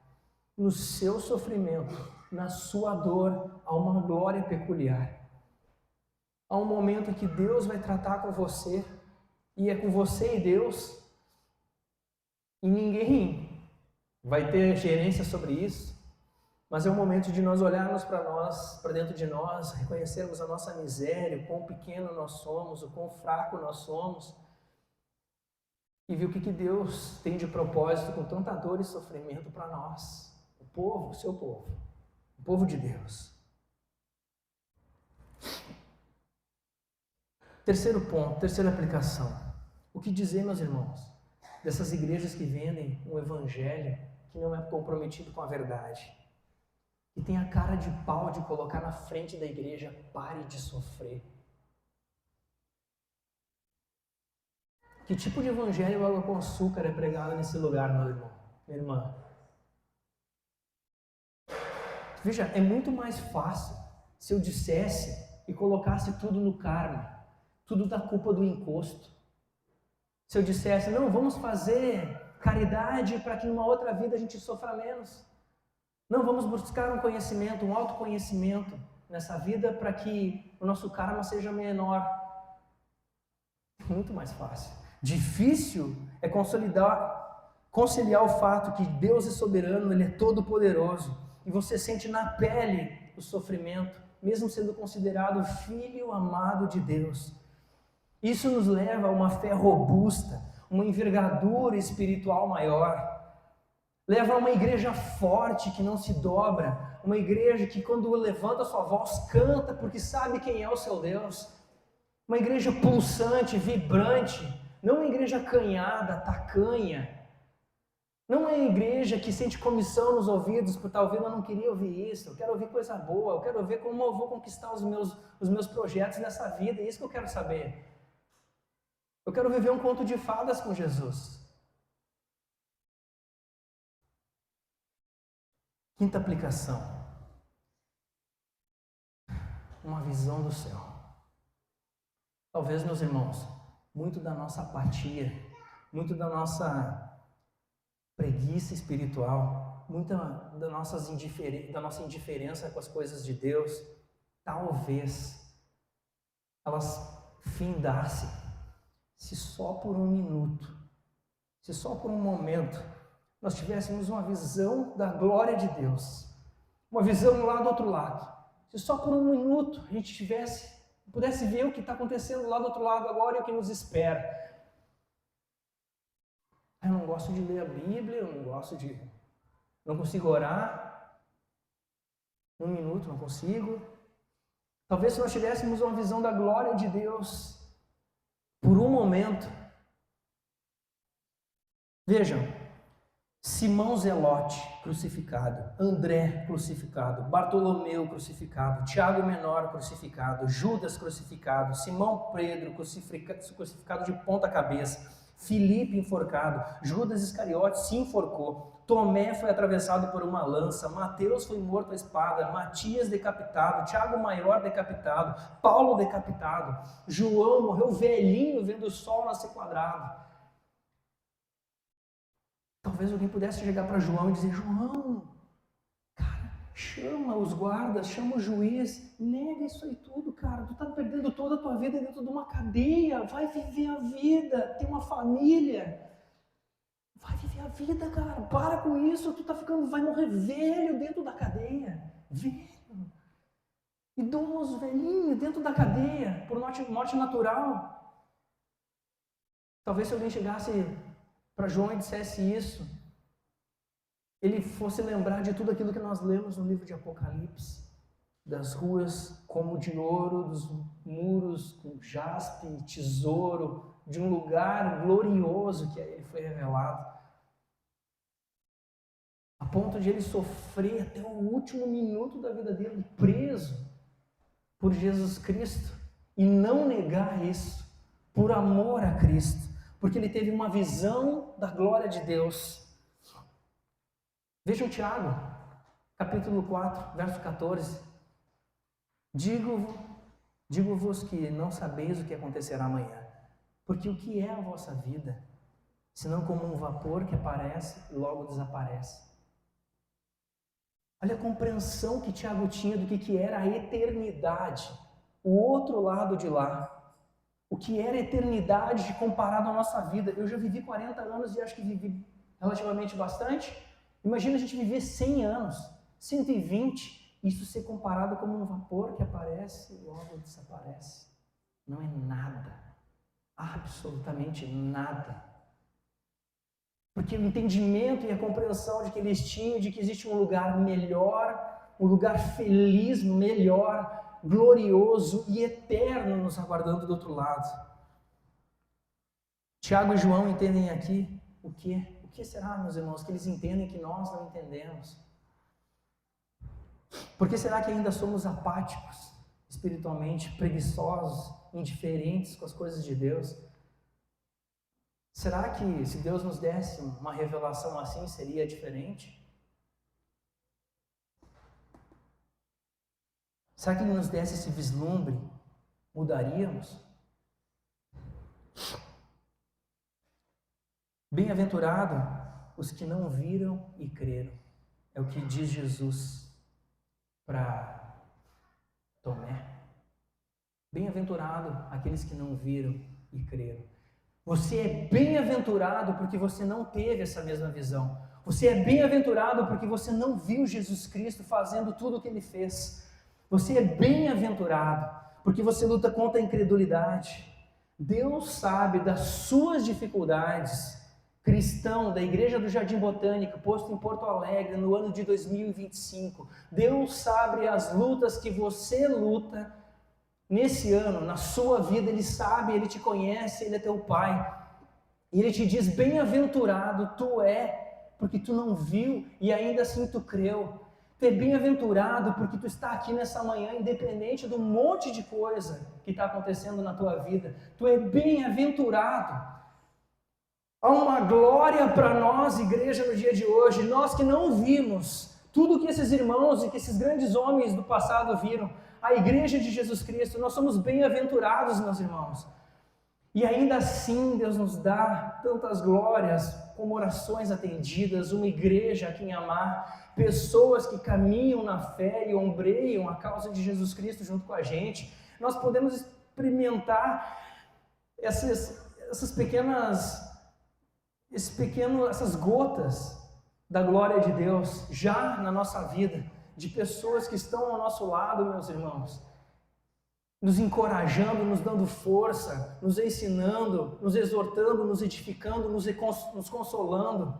No seu sofrimento, na sua dor, há uma glória peculiar. Há um momento em que Deus vai tratar com você, e é com você e Deus, e ninguém vai ter gerência sobre isso, mas é o momento de nós olharmos para nós, para dentro de nós, reconhecermos a nossa miséria, o quão pequeno nós somos, o quão fraco nós somos, e ver o que Deus tem de propósito com tanta dor e sofrimento para nós, o povo, o seu povo, o povo de Deus. Terceiro ponto, terceira aplicação. O que dizer, meus irmãos, dessas igrejas que vendem um evangelho que não é comprometido com a verdade, que tem a cara de pau de colocar na frente da igreja, pare de sofrer. Que tipo de evangelho água com açúcar é pregado nesse lugar, meu irmão, minha irmã? Veja, é muito mais fácil se eu dissesse e colocasse tudo no karma, tudo da culpa do encosto. Se eu dissesse, não, vamos fazer caridade para que numa outra vida a gente sofra menos. Não, vamos buscar um conhecimento, um autoconhecimento nessa vida para que o nosso karma seja menor. Muito mais fácil. Difícil é conciliar o fato que Deus é soberano, Ele é todo poderoso, e você sente na pele o sofrimento, mesmo sendo considerado filho amado de Deus. Isso nos leva a uma fé robusta, uma envergadura espiritual maior. Leva a uma igreja forte que não se dobra, uma igreja que quando levanta sua voz canta porque sabe quem é o seu Deus. Uma igreja pulsante, vibrante, não uma igreja acanhada, tacanha. Não é uma igreja que sente comissão nos ouvidos por estar ouvindo, eu não queria ouvir isso, eu quero ouvir coisa boa, eu quero ver como eu vou conquistar os meus projetos nessa vida, é isso que eu quero saber. Eu quero viver um conto de fadas com Jesus. Quinta aplicação. Uma visão do céu. Talvez, meus irmãos, muito da nossa apatia, muito da nossa preguiça espiritual, muita da nossa indiferença com as coisas de Deus, talvez elas findassem se só por um minuto, se só por um momento nós tivéssemos uma visão da glória de Deus, uma visão lá do outro lado, se só por um minuto a gente pudesse ver o que está acontecendo lá do outro lado agora e o que nos espera. Eu não gosto de ler a Bíblia, não consigo orar, um minuto não consigo. Talvez se nós tivéssemos uma visão da glória de Deus, por um momento. Vejam, Simão Zelote crucificado, André crucificado, Bartolomeu crucificado, Tiago Menor crucificado, Judas crucificado, Simão Pedro crucificado de ponta cabeça, Filipe enforcado, Judas Iscariote se enforcou, Tomé foi atravessado por uma lança, Mateus foi morto à espada, Matias decapitado, Tiago Maior decapitado, Paulo decapitado, João morreu velhinho vendo o sol nascer quadrado. talvez alguém pudesse chegar para João e dizer: João, cara, chama os guardas, chama o juiz, nega isso aí tudo, cara, tu está perdendo toda a tua vida dentro de uma cadeia, vai viver a vida, tem uma família, vai viver a vida, cara, para com isso, tu tá ficando, vai morrer velho dentro da cadeia, velho, idoso, velhinho, dentro da cadeia, por morte natural. Talvez se alguém chegasse para João e dissesse isso, ele fosse lembrar de tudo aquilo que nós lemos no livro de Apocalipse, das ruas como de ouro, dos muros com jaspe e tesouro, de um lugar glorioso que a ele foi revelado, a ponto de ele sofrer até o último minuto da vida dele, preso por Jesus Cristo, e não negar isso, por amor a Cristo, porque ele teve uma visão da glória de Deus. Vejam Tiago, capítulo 4, verso 14. Digo-vos que não sabeis o que acontecerá amanhã, porque o que é a vossa vida, senão como um vapor que aparece e logo desaparece. Olha a compreensão que Tiago tinha do que era a eternidade, o outro lado de lá. O que era a eternidade comparado à nossa vida. Eu já vivi 40 anos e acho que vivi relativamente bastante. Imagina a gente viver 100 anos, 120, isso ser comparado como um vapor que aparece e logo desaparece. Não é nada, absolutamente nada. Porque o entendimento e a compreensão de que eles tinham, de que existe um lugar melhor, um lugar feliz, melhor, glorioso e eterno nos aguardando do outro lado. Tiago e João entendem aqui o quê? O que será, meus irmãos, que eles entendem que nós não entendemos? Por que será que ainda somos apáticos, espiritualmente, preguiçosos, indiferentes com as coisas de Deus? Será que se Deus nos desse uma revelação assim, seria diferente? Será que Ele nos desse esse vislumbre? Mudaríamos? Bem-aventurado os que não viram e creram. É o que diz Jesus para Tomé. Bem-aventurado aqueles que não viram e creram. Você é bem-aventurado porque você não teve essa mesma visão. Você é bem-aventurado porque você não viu Jesus Cristo fazendo tudo o que Ele fez. Você é bem-aventurado porque você luta contra a incredulidade. Deus sabe das suas dificuldades. Cristão da Igreja do Jardim Botânico, posto em Porto Alegre, no ano de 2025. Deus sabe as lutas que você luta nesse ano, na sua vida. Ele sabe, Ele te conhece, Ele é teu Pai. E Ele te diz: bem-aventurado tu é, porque tu não viu e ainda assim tu creu. Tu é bem-aventurado porque tu está aqui nessa manhã, independente do monte de coisa que está acontecendo na tua vida. Tu é bem-aventurado. Há uma glória para nós, igreja, no dia de hoje. Nós que não vimos tudo que esses irmãos e que esses grandes homens do passado viram. A igreja de Jesus Cristo, nós somos bem-aventurados, meus irmãos. E ainda assim Deus nos dá tantas glórias, como orações atendidas, uma igreja a quem amar, pessoas que caminham na fé e ombreiam a causa de Jesus Cristo junto com a gente. Nós podemos experimentar essas gotas da glória de Deus já na nossa vida, de pessoas que estão ao nosso lado, meus irmãos, nos encorajando, nos dando força, nos ensinando, nos exortando, nos edificando, nos consolando.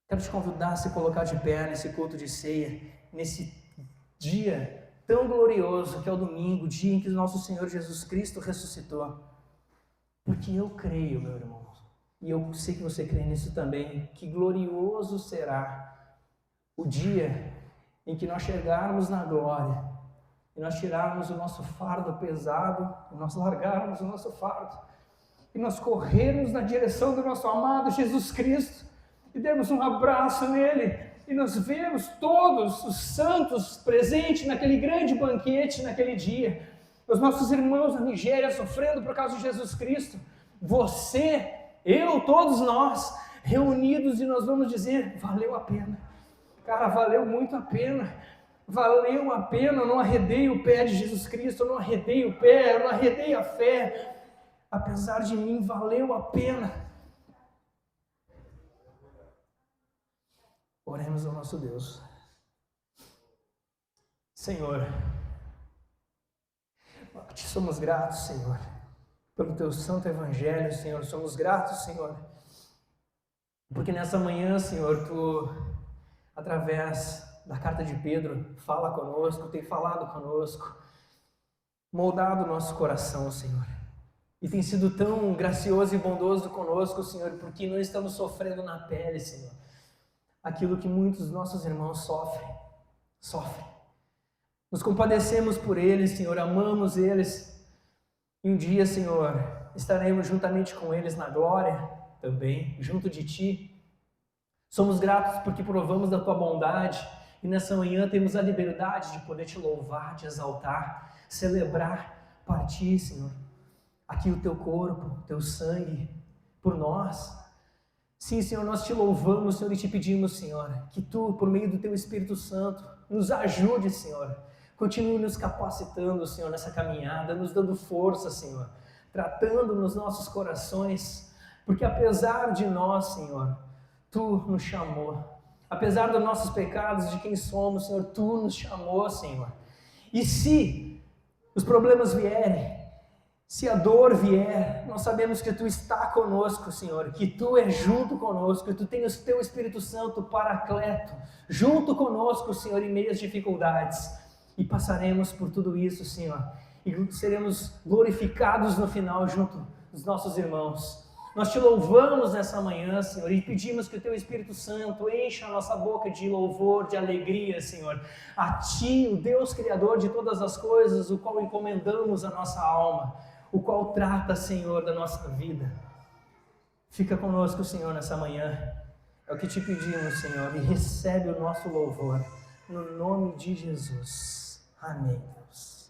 Quero te convidar a se colocar de pé nesse culto de ceia, nesse dia tão glorioso que é o domingo, o dia em que o nosso Senhor Jesus Cristo ressuscitou. Porque eu creio, meu irmão, e eu sei que você crê nisso também, que glorioso será o dia em que nós chegarmos na glória, e nós tirarmos o nosso fardo pesado, e nós largarmos o nosso fardo, e nós corrermos na direção do nosso amado Jesus Cristo, e dermos um abraço nele, e nós vemos todos os santos presentes naquele grande banquete, naquele dia, os nossos irmãos na Nigéria sofrendo por causa de Jesus Cristo, você, eu, todos nós, reunidos e nós vamos dizer, valeu a pena. Cara, valeu muito a pena. Valeu a pena, eu não arredei o pé de Jesus Cristo, eu não arredei o pé, eu não arredei a fé. Apesar de mim, valeu a pena. Oremos ao nosso Deus. Senhor, te somos gratos, Senhor, pelo teu santo evangelho, Senhor. Somos gratos, Senhor, porque nessa manhã, Senhor, tu, através da carta de Pedro, fala conosco, tem falado conosco, moldado o nosso coração, Senhor. E tem sido tão gracioso e bondoso conosco, Senhor, porque não estamos sofrendo na pele, Senhor, aquilo que muitos dos nossos irmãos sofrem. Nos compadecemos por eles, Senhor, amamos eles. E um dia, Senhor, estaremos juntamente com eles na glória também, junto de Ti. Somos gratos porque provamos da Tua bondade e nessa manhã temos a liberdade de poder Te louvar, Te exaltar, celebrar, partir, Senhor, aqui o Teu corpo, o Teu sangue, por nós. Sim, Senhor, nós Te louvamos, Senhor, e Te pedimos, Senhor, que Tu, por meio do Teu Espírito Santo, nos ajude, Senhor. Continue nos capacitando, Senhor, nessa caminhada, nos dando força, Senhor, tratando nos nossos corações, porque apesar de nós, Senhor, Tu nos chamou. Apesar dos nossos pecados, de quem somos, Senhor, Tu nos chamou, Senhor. E se os problemas vierem, se a dor vier, nós sabemos que Tu está conosco, Senhor, que Tu és junto conosco, que Tu tens o Teu Espírito Santo Paracleto, junto conosco, Senhor, em meio às dificuldades. E passaremos por tudo isso, Senhor, e seremos glorificados no final junto dos nossos irmãos. Nós Te louvamos nessa manhã, Senhor, e pedimos que o Teu Espírito Santo encha a nossa boca de louvor, de alegria, Senhor, a Ti, o Deus Criador de todas as coisas, o qual encomendamos a nossa alma, o qual trata, Senhor, da nossa vida. Fica conosco, Senhor, nessa manhã. É o que Te pedimos, Senhor, e recebe o nosso louvor, no nome de Jesus. Amém, Deus.